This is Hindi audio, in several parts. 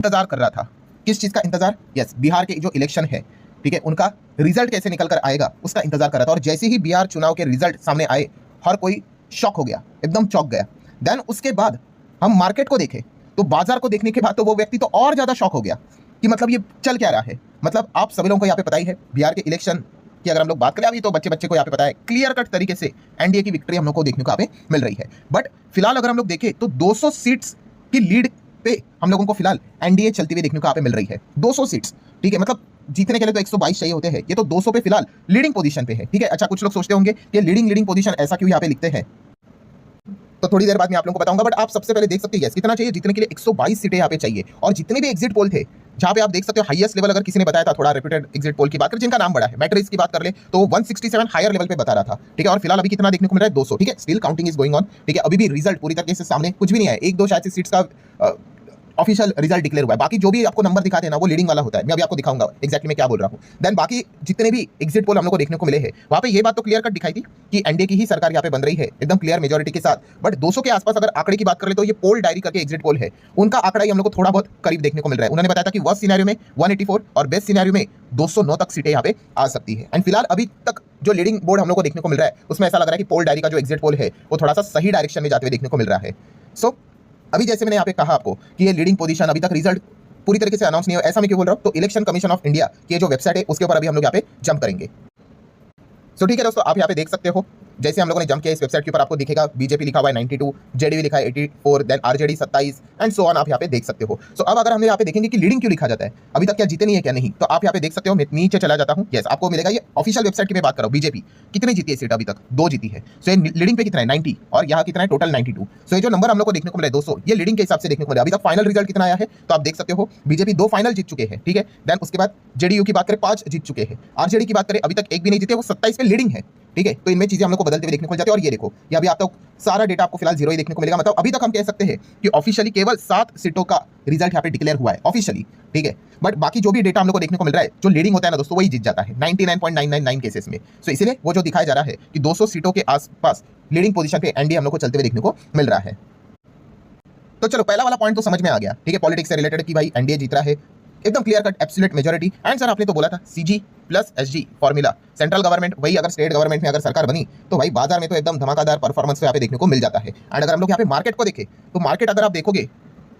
इंतजार कर रहा था। किस चीज का इंतजार? यस, बिहार के जो इलेक्शन है, ठीक है, उनका रिजल्ट कैसे निकल कर आएगा उसका इंतजार कर रहा था। और जैसे ही बिहार चुनाव के रिजल्ट सामने आए, हर कोई शॉक हो गया, एकदम चौंक गया। देन उसके बाद हम मार्केट को देखें तो बाजार को देखने के बाद तो वो व्यक्ति तो और ज्यादा शॉक हो गया कि मतलब ये चल क्या रहा है। मतलब आप सभी लोगों को यहाँ पे पता ही है, बिहार के इलेक्शन की अगर हम लोग बात करें अभी तो बच्चे बच्चे को यहाँ पे पता है, क्लियर कट तरीके से एनडीए की विक्ट्री हम लोग को देखने को यहाँ पे मिल रही है। बट फिलहाल अगर हम लोग देखें तो 200 सीट्स की लीड पे हम लोगों को फिलहाल एनडीए चलती हुई देखने को यहाँ पे मिल रही है। 200 सीट्स, ठीक है, मतलब जीतने के लिए तो 122 चाहिए होते हैं, ये तो 200 पे फिलहाल लीडिंग पोजीशन पे है, ठीक है। अच्छा, कुछ लोग सोचते होंगे कि लीडिंग पोजीशन ऐसा क्यों यहाँ पे लिखते हैं, तो थोड़ी देर बाद मैं आप लोगों को बताऊंगा। बट आप सबसे पहले देख सकते हैं कितना चाहिए जीतने के लिए, 122 सीटें यहाँ पे चाहिए। और जितने भी एग्जिट पोल थे जहां पे आप देख सकते हो हाईएस्ट लेवल, अगर किसी ने बताया था, थोड़ा रेप्यूटेड एग्जिट पोल की बात करें जिनका नाम बड़ा है, मैट्रिक्स की बात कर ले तो 167 हायर लेवल पे बता रहा था, ठीक है। और फिलहाल अभी कितना देखने को मिल रहा है? 200, ठीक है। Still counting is going on, ठीक है। अभी भी रिजल्ट पूरी तरीके से सामने कुछ भी नहीं है, एक दो शायद से सीट्स का ऑफिशियल रिजल्ट डिक्लेयर हुआ है। बाकी जो भी आपको नंबर दिखाते हैं ना वो लीडिंग वाला होता है। मैं अभी आपको दिखाऊंगा एक्जैक्टली मैं क्या बोल रहा हूं। देन बाकी जितने भी एग्जिट पोल हम लोग को देखने को मिले हैं वहां पे ये बात तो क्लियर कट दिखाई थी कि एनडीए की ही सरकार यहाँ पे बन रही है एकदम क्लियर मेजोरिटी के साथ। बट 200 के आसपास अगर आंकड़े की बात कर ले तो ये पोल डायरी करके एग्जिट पोल है, उनका आंकड़ा ही हम लोग को थोड़ा बहुत करीब देखने को मिल रहा है। उन्होंने बताया था कि वर्स्ट सिनेरियो में 184 और बेस्ट सिनेरियो में 209 तक सीटें यहाँ पे आ सकती है। एंड फिलहाल अभी तक जो लीडिंग बोर्ड हम लोग को देखने को मिल रहा है उसमें ऐसा लग रहा है कि पोल डायरी का जो एग्जिट पोल है वो थोड़ा सा सही डायरेक्शन में जाते हुए देखने को मिल रहा है। सो अभी जैसे मैंने यहाँ पे कहा आपको कि ये लीडिंग पोजीशन अभी तक रिजल्ट पूरी तरीके से अनाउंस नहीं हो, ऐसा मैं क्यों बोल रहा हूँ, तो इलेक्शन कमीशन ऑफ इंडिया की जो वेबसाइट है उसके ऊपर अभी हम लोग यहाँ पे जंप करेंगे। सो ठीक है दोस्तों, आप यहाँ पे देख सकते हो जैसे हम लोगों ने जंप किया इस वेबसाइट के ऊपर आपको दिखेगा बीजेपी लिखा हुआ है 92, जेडीयू लिखा है 84, then RJD 27 and so on, आप यहाँ पे देख सकते हो। सो अब अगर हम यहाँ पे देखेंगे कि लीडिंग क्यों लिखा जाता है, अभी तक क्या जीते नहीं है क्या नहीं, तो आप यहाँ पे देख सकते हो। मैं नीचे चला जाता हूँ, यस आपको मिलेगा ये ऑफिशियल वेबसाइट की मैं बात कर रहा हूँ। बीजेपी कितनी जीती है सीट अभी तक? 2 जीती है। सो ये लीडिंग पे कितना है? 90, और यहाँ कितना है? टोटल 92। सो ये जो नंबर हम लोग को देखने को मिला है 200, ये लीडिंग के हिसाब से देखने को मिला। अभी तक फाइनल रिजल्ट कितना आया है तो आप देख सकते हो, बीजेपी 2 फाइनल जीत चुके हैं, ठीक है। देन उसके बाद जेडीयू की बात करें 5 जीत चुके हैं, आरजेडी की बात करें अभी तक एक भी नहीं जीते, वो 27 पे लीडिंग है, ठीक है। तो इनमें चीजें हम लोग को बदलते हुए देखने को मिल जाती है। और ये देखो, ये अभी आप तक सारा डेटा आपको फिलहाल 0 ही देखने को मिलेगा। मतलब अभी तक हम कह सकते हैं कि ऑफिशियली केवल 7 सीटों का रिजल्ट यहाँ पे डिक्लेयर हुआ है ऑफिशियली, ठीक है। बट बाकी जो भी डेटा हम लोग को देखने को मिल रहा है, जो लीडिंग होता है ना दोस्तों, वही जीत जाता है 99.999 केसेस में। सो इसीलिए वो जो दिखाया जा रहा है कि 200 सीटों के आसपास लीडिंग पोजीशन पे एनडीए हम लोग को चलते हुए देखने को मिल रहा है। तो चलो पहला वाला पॉइंट तो समझ में आ गया, ठीक है, पॉलिटिक्स से रिलेटेड कि भाई एनडीए जीत रहा है एकदम clear cut absolute majority. And sir आपने तो बोला था CG plus SG formula, central government वही अगर स्टेट गवर्नमेंट में अगर सरकार बनी तो भाई बाजार में तो एकदम धमाकेदार परफॉर्मेंस तो यहाँ पे देखने को मिल जाता है। एंड अगर हम लोग यहाँ पे मार्केट को देखें तो मार्केट अगर आप देखोगे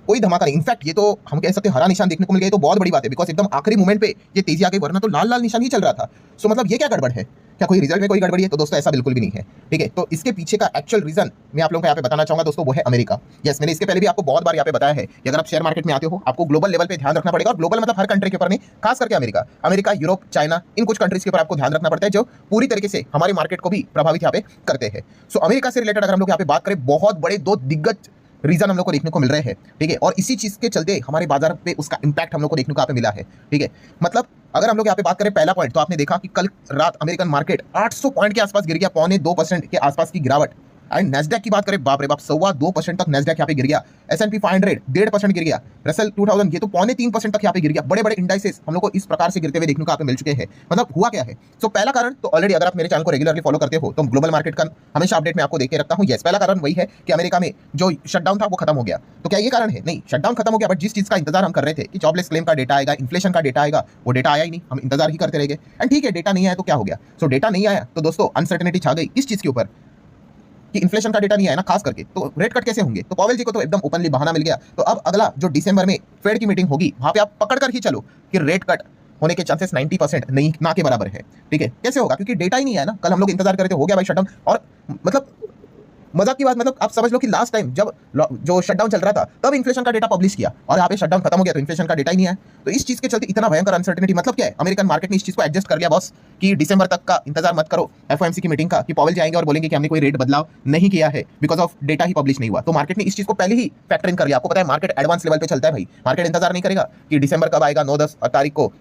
कोई धमाका नहीं, इनफैक्ट ये तो हम कह सकते हैं हरा निशान देखने को मिल गया, तो बहुत बड़ी बात है बिकॉज एकदम आखिरी मोमेंट पे ये तेजी आ गई, वरना तो लाल लाल निशान ही चल रहा था। सो मतलब ये क्या गड़बड़ है? क्या कोई रिजल्ट में कोई गड़बड़ी है? तो दोस्तों ऐसा बिल्कुल भी नहीं है, ठीक है। तो इसके पीछे का एक्चुअल रीजन मैं आप लोगों को यहाँ पे बताना चाहूंगा दोस्तों, वो है अमेरिका। यस, मैंने इसके पहले भी आपको बहुत बार यहाँ पे बताया है कि अगर आप शेयर मार्केट में आते हो आपको ग्लोबल लेवल पे ध्यान रखना पड़ेगा। और ग्लोबल मतलब हर कंट्री के ऊपर नहीं, खास करके अमेरिका, यूरोप, चाइना, इन कुछ कंट्रीज के ऊपर आपको ध्यान रखना पड़ता है जो पूरी तरीके से हमारी मार्केट को भी प्रभावित यहाँ पे करते हैं। सो अमेरिका से रिलेटेड अगर हम लोग यहाँ पे बात करें, बहुत बड़े 2 दिग्गज रीजन हम लोग को देखने को मिल रहे हैं, ठीक है। और इसी चीज के चलते हमारे बाजार पे उसका इंपैक्ट हम लोग को देखने को यहाँ पे मिला है, ठीक है। मतलब अगर हम लोग यहाँ पे बात करें पहला पॉइंट, तो आपने देखा कि कल रात अमेरिकन मार्केट 800 पॉइंट के आसपास गिर गया, 0.25% के आसपास की गिरावट। एंड नेस्डैक की बात करें, बाप रे बाप 2.25% तक नेस्डैक यहाँ पे गिर गया। S&P 500 1.5% गिर गया, रसेल 2000 ये तो 0.3% तक यहाँ पे गिर गया। बड़े बड़े इंडाइसेस हम लोग को इस प्रकार से गिरते हुए देखने को यहाँ पे मिल चुके हैं। मतलब हुआ क्या है? सो पहला कारण तो ऑलरेडी अगर आप मेरे चैनल को रेगुलरली फॉलो करते हो तो ग्लोबल मार्केट का हमेशा अपडेट में आपको देके रखता हूँ। यस, पहला कारण वही है कि अमेरिका में जो शटडाउन था वो खत्म हो गया। तो क्या ये कारण है? नहीं, शटडाउन खत्म हो गया, बट जिस चीज का इंतजार हम कर रहे थे कि जॉबलेस क्लेम का डेटा आएगा, इन्फ्लेशन का डेटा आएगा, वो डेटा आया ही नहीं, हम इंतजार ही करते रह गए। एंड ठीक है, डेटा नहीं आया तो क्या हो गया? सो डेटा नहीं आया तो दोस्तों अनसर्टेनिटी छा गई इस चीज के ऊपर कि इन्फ्लेशन का डेटा नहीं आया ना, खास करके तो रेट कट कैसे होंगे। तो पॉवेल जी को तो एकदम ओपनली बहाना मिल गया। तो अब अगला जो दिसंबर में फेड की मीटिंग होगी वहां पे आप पकड़ कर ही चलो कि रेट कट होने के चांसेस 90% नहीं ना के बराबर है, ठीक है। कैसे होगा? क्योंकि डेटा ही नहीं आया ना। कल हम लोग इंतजार कर रहे थे, हो गया भाई शटडाउन। और मतलब मजाक की बात, मतलब आप समझ लो कि लास्ट टाइम जब जो शटडाउन चल रहा था तब इन्फ्लेशन का डेटा पब्लिश किया और यहाँ पे शटडाउन खत्म हो गया तो इन्फ्लेशन का डेटा ही नहीं आया। तो इस चीज के चलते इतना भयंकर अनसर्टेनिटी, मतलब क्या है? अमेरिकन मार्केट ने इस चीज को एडजस्ट कर लिया बॉस कि दिसंबर तक का इंतजार मत करो एफओएमसी की मीटिंग का, कि पॉवेल जी आएंगे और बोलेंगे कि हमने कोई रेट बदलाव नहीं किया है because of data he publish नहीं हुआ। तो मार्केट ने इस चीज को पहले ही फैक्टर इन कर लिया। आपको पता है मार्केट एडवांस लेवल पे चलता है भाई, मार्केट इंतजार नहीं करेगा कि दिसंबर कब आएगा, 9-10 तारीख को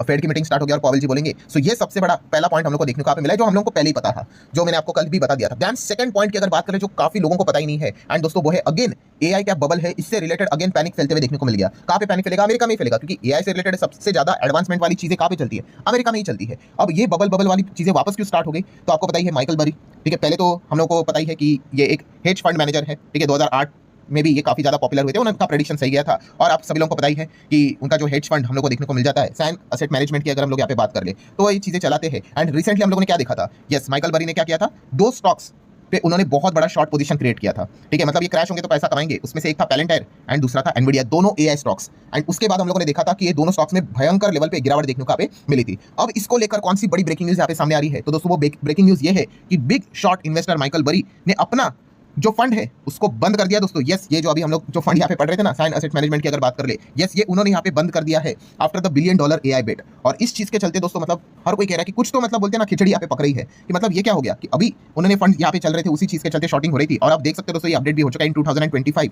फेड की मीटिंग स्टार्ट हो गया और पॉवेल जी बोलेंगे। सो ये सबसे बड़ा पहला पॉइंट हम लोग को देखने को यहाँ पे मिला है, जो हम लोग को पहले ही पता था, जो मैंने आपको कल भी बता दिया था। दैन सेकंड पॉइंट की अगर बात करें जो काफी लोगों को पता ही नहीं है, एंड दोस्तों वो है अगेन एआई क्या बबल है, इससे रिलेटेड अगेन पैनिक फैलते हुए देखने को मिल गया। कहाँ पे पैनिक फैलेगा? अमेरिका में ही फैलेगा, क्योंकि एआई से रिलेटेड सबसे ज्यादा एडवांसमेंट वाली चीजें कहाँ पे चलती है? अमेरिका में ही चलती है। अब ये बबल वाली चीजें वापस क्यों स्टार्ट हो गई? तो आपको पता ही है माइकल बरी, ठीक है। पहले तो हम लोग को पता ही है कि ये एक हेज फंड मैनेजर है, ठीक है, 2008 में भी ये काफी ज्यादा पॉपुलर हुए थे, उनका प्रेडिक्शन सही गया था। और आप सभी लोगों को पता ही है कि उनका जो हेज फंड हम लोग को देखने को मिल जाता है, सैन एसेट मैनेजमेंट की अगर हम लोग यहाँ पे बात कर ले तो ये चीजें चलाते हैं। एंड रिसेंटली हम लोगों ने क्या देखा था, यस माइकल बरी ने क्या किया था, 2 स्टॉक्स पे उन्होंने बहुत बड़ा शॉर्ट पोजीशन क्रिएट किया था, ठीक है। मतलब ये क्रैश होंगे तो पैसा कमाएंगे, उसमें से एक था पैलेंटायर एंड दूसरा था एनवीडिया, दोनों एआई स्टॉक्स। एंड उसके बाद हम लोगों ने देखा था कि ये दोनों स्टॉक्स में भयंकर लेवल पे गिरावट देखने को यहाँ पे मिली थी। अब इसको लेकर कौन सी बड़ी ब्रेकिंग न्यूज यहाँ पे सामने आ रही है, तो दोस्तों वो ब्रेकिंग न्यूज ये है कि बिग शॉर्ट इन्वेस्टर माइकल बरी ने अपना जो फंड है उसको बंद कर दिया दोस्तों। यस, ये जो अभी हम लोग जो फंड यहाँ पे पढ़ रहे थे ना, साइन एसेट मैनेजमेंट की अगर बात कर ले, यस ये उन्होंने यहाँ पे बंद कर दिया है आफ्टर द $1 बिलियन एआई बेट। और इस चीज के चलते दोस्तों मतलब हर कोई कह रहा है कि कुछ तो मतलब बोलते हैं ना खिचड़ी यहाँ पे पक रही है, कि मतलब ये क्या हो गया कि अभी उन्होंने फंड यहाँ पे चल रहे थे, उसी चीज के चलते शॉर्टिंग हो रही थी। और आप देख सकते हो दोस्तों ये अपडेट भी हो चुका है इन 2025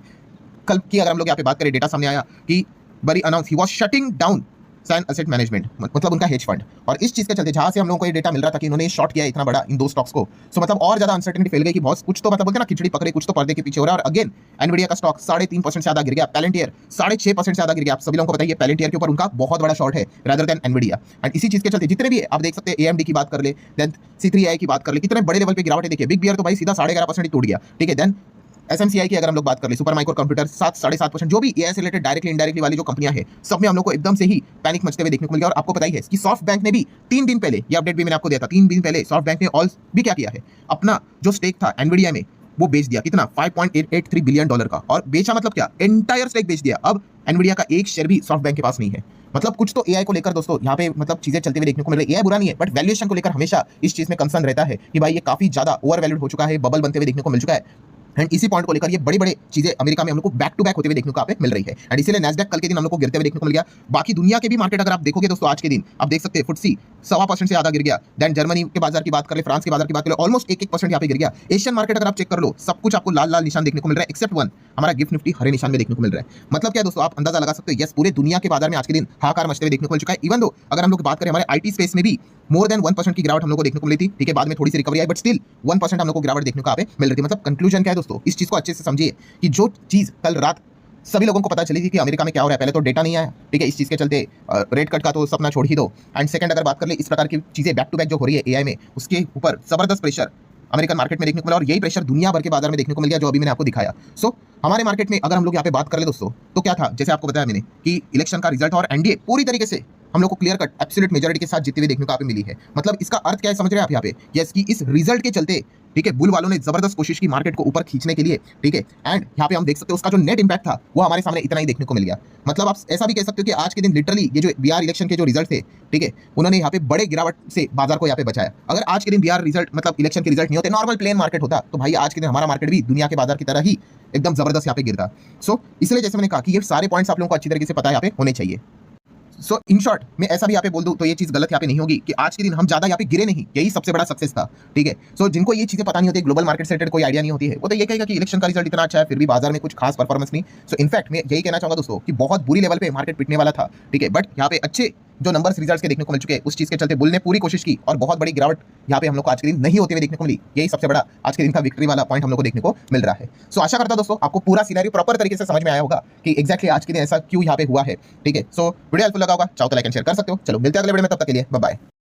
कल की अगर हम लोग यहाँ पे बात करें, डेटा सामने आया कि Burry announce he was shutting down Scion asset management, मतलब उनका हेज फंड। और इस चीज के चलते जहां से हम लोगों को ये डेटा मिल रहा था कि इन्होंने शॉर्ट किया इतना बड़ा इन 2 स्टॉक्स को, सो मतलब और ज्यादा अनसर्टेनिटी फैल गई कि बहुत कुछ तो मतलब बोलते हैं ना खिचड़ी पकड़े, कुछ तो पर्दे के पीछे हो रहा है। और अगेन एनवीडिया का स्टॉक 3.5% से ज्यादा गिर गया, पैलेंटियर 6.5% से ज्यादा गिर गया। आप सभी लोगों को बताइए पैलेंटियर के ऊपर उनका बहुत बड़ा शॉर्ट है रादर देन एनवीडिया। एंड इसी चीज के चलते जितने भी आप देख सकते हैं, एएमडी की बात कर ले, देन C3AI की बात कर ले, कितने बड़े लेवल पे गिरावट है। देखिए बिग बियर तो भाई सीधा 11.5% ही टूट गया, ठीक है। देन एसएमसीआई की अगर हम लोग बात कर ले, सुपर माइक्रो कंप्यूटर 7.5%, जो भी एआई से रिलेटेड डायरेक्टली इनडायरेक्टली वाली जो कंपनियां हैं, सब में हम लोग को एकदम से ही पैनिक मचते हुए देखने को मिल गया। और आपको पता ही है कि सॉफ्ट बैंक ने भी 3 दिन पहले, ये अपडेट भी मैंने आपको दिया था, 3 दिन पहले सॉफ्ट बैंक ने ऑल भी क्या किया है, अपना जो स्टेक था एनवीडिया में वो बेच दिया। कितना, $5.883 बिलियन का। और बेचा मतलब क्या, एंटायर स्टेक बेच दिया। अब एनवीडिया का एक शेयर भी सॉफ्ट बैंक के पास नहीं है। मतलब कुछ तो एआई को लेकर दोस्तों यहाँ पे मतलब चीजें चलते हुए देखने को मिल रही है। एआई बुरा नहीं है, बट वैल्यूएशन को लेकर हमेशा इस चीज में कंसर्न रहता है कि भाई ये काफी ज्यादा ओवर वैल्यूड हो चुका है, बबल बनते हुए देखने को मिल चुका है। एंड इसी पॉइंट को लेकर ये बड़ी चीजें अमेरिका में हम लोग को बैक टू बैक होते हुए देखने को यहाँ पे मिल रही है। एंड इसीलिए नैस्डैक कल के दिन हम लोग को गिरते हुए देखने को मिल गया। बाकी दुनिया के भी मार्केट अगर आप देखोगे दोस्तों आज के दिन आप देख सकते हैं FTSE 1.25% से ज्यादा गिर गया। देन जर्मनी के बाजार की बात कर ले, फ्रांस के बाजार की बात कर ले, ऑलमोस्ट 1% यहाँ पे गिर गया। एशियन मार्केट अगर आप चेक कर लो, सब कुछ आपको लाल निशान देखने को मिल रहा है, एक्सेप्ट वन हमारा गिफ्ट निफ्टी हरे निशान में देखने को मिल रहा है। मतलब क्या दोस्तों, आप अंदाजा लगा सकते हो, यस पूरे दुनिया के बाजार में आज के दिन हाहाकार मचते हुए देखने को मिल चुका है। इवन दो अगर हम लोग बात करें हमारे आईटी स्पेस में भी मोर देन 1% की गिरावट हम लोग को देखने को मिली थी, ठीक है। बाद में थोड़ी सी रिकवरी आई, बट स्टिल 1% हम लोग को गिरावट देखने को यहाँ पे मिल रही थी। मतलब कंक्लूजन क्या है दोस्तों, इस चीज को अच्छे से समझिए कि जो चीज कल रात सभी लोगों को पता चली थी कि अमेरिका में क्या हो रहा है, पहले तो डेटा नहीं आया, ठीक है, इस चीज के चलते रेट कट का तो सपना छोड़ ही दो। एंड सेकंड अगर बात कर ले, इस प्रकार की चीजें बैक टू बैक जो हो रही है एआई में, उसके ऊपर जबरदस्त प्रेशर अमेरिकन मार्केट में देखने को मिला। और यही प्रेशर दुनिया भर के बाजार में देखने को मिल गया जो अभी मैंने आपको दिखाया। सो हमारे मार्केट में अगर हम लोग यहाँ पे बात कर ले दोस्तों, तो क्या था, जैसे आपको बताया मैंने कि इलेक्शन का रिजल्ट और एनडीए पूरी तरीके से हम लोग को क्लियर कट एब्सोल्यूट मेजॉरिटी के साथ जीतते हुए देखने को यहाँ पे मिली है। मतलब इसका अर्थ क्या है समझ रहे हैं आप यहाँ पे, यस कि इस रिजल्ट के चलते, ठीक है, बुल वालों ने जबरदस्त कोशिश की मार्केट को ऊपर खींचने के लिए, ठीक है। एंड यहाँ पे हम देख सकते हो उसका जो नेट इंपैक्ट था वो हमारे सामने इतना ही देखने को मिल गया। मतलब आप ऐसा भी कह सकते हो कि आज के दिन लिटरली ये जो बिहार इलेक्शन के जो रिजल्ट थे, ठीक है, उन्होंने यहाँ पे बड़े गिरावट से बाजार को यहाँ पे बचाया। अगर आज के दिन बिहार रिजल्ट मतलब इलेक्शन के रिजल्ट नहीं होते, नॉर्मल प्लेन मार्केट होता, तो भाई आज के दिन हमारा मार्केट भी दुनिया के बाजार की तरह ही एकदम जबरदस्त यहाँ पे गिरता। सो इसलिए जैसे मैंने कहा कि ये सारे पॉइंट्स आप लोगों को अच्छी तरीके से पता यहाँ पे होने चाहिए। सो इन शॉर्ट मैं ऐसा भी यहाँ पे बोल दूं तो ये चीज गलत यहाँ पे नहीं होगी कि आज के दिन हम ज्यादा यहाँ पे गिरे नहीं, यही सबसे बड़ा सक्सेस था, ठीक है। सो जिनको ये चीजें पता नहीं होती, ग्लोबल मार्केट से रिलेटेड कोई आइडिया नहीं होती है, वो तो ये कहेगा कि इलेक्शन का रिजल्ट इतना अच्छा है फिर भी बाजार में कुछ खास परफॉर्मेंस नहीं। सो इनफैक्ट मैं यही कहना चाहूंगा दोस्तों कि बहुत बुरी लेवल पे मार्केट पिटने वाला था, ठीक है, बट यहाँ पे अच्छे जो नंबर्स रिजल्ट्स के देखने को मिल चुके हैं, उस चीज के चलते बुल ने पूरी कोशिश की और बहुत बड़ी गिरावट यहाँ पे हम लोग को आज के दिन नहीं होते हुए देखने को मिली। यही सबसे बड़ा आज के दिन का विक्ट्री वाला पॉइंट हम लोग को देखने को मिल रहा है। सो आशा करता हूं दोस्तों आपको पूरा सिनेरियो प्रॉपर तरीके से समझ में आया होगा कि एक्जैक्टली आज के दिन ऐसा क्यों यहाँ पे हुआ है, ठीक है। सो वीडियो हेल्पफुल लगा होगा, चाहो तो लाइक एंड शेयर कर सकते हो। चलो मिलते हैं अगले वीडियो में, तब तक के लिए बाय बाय।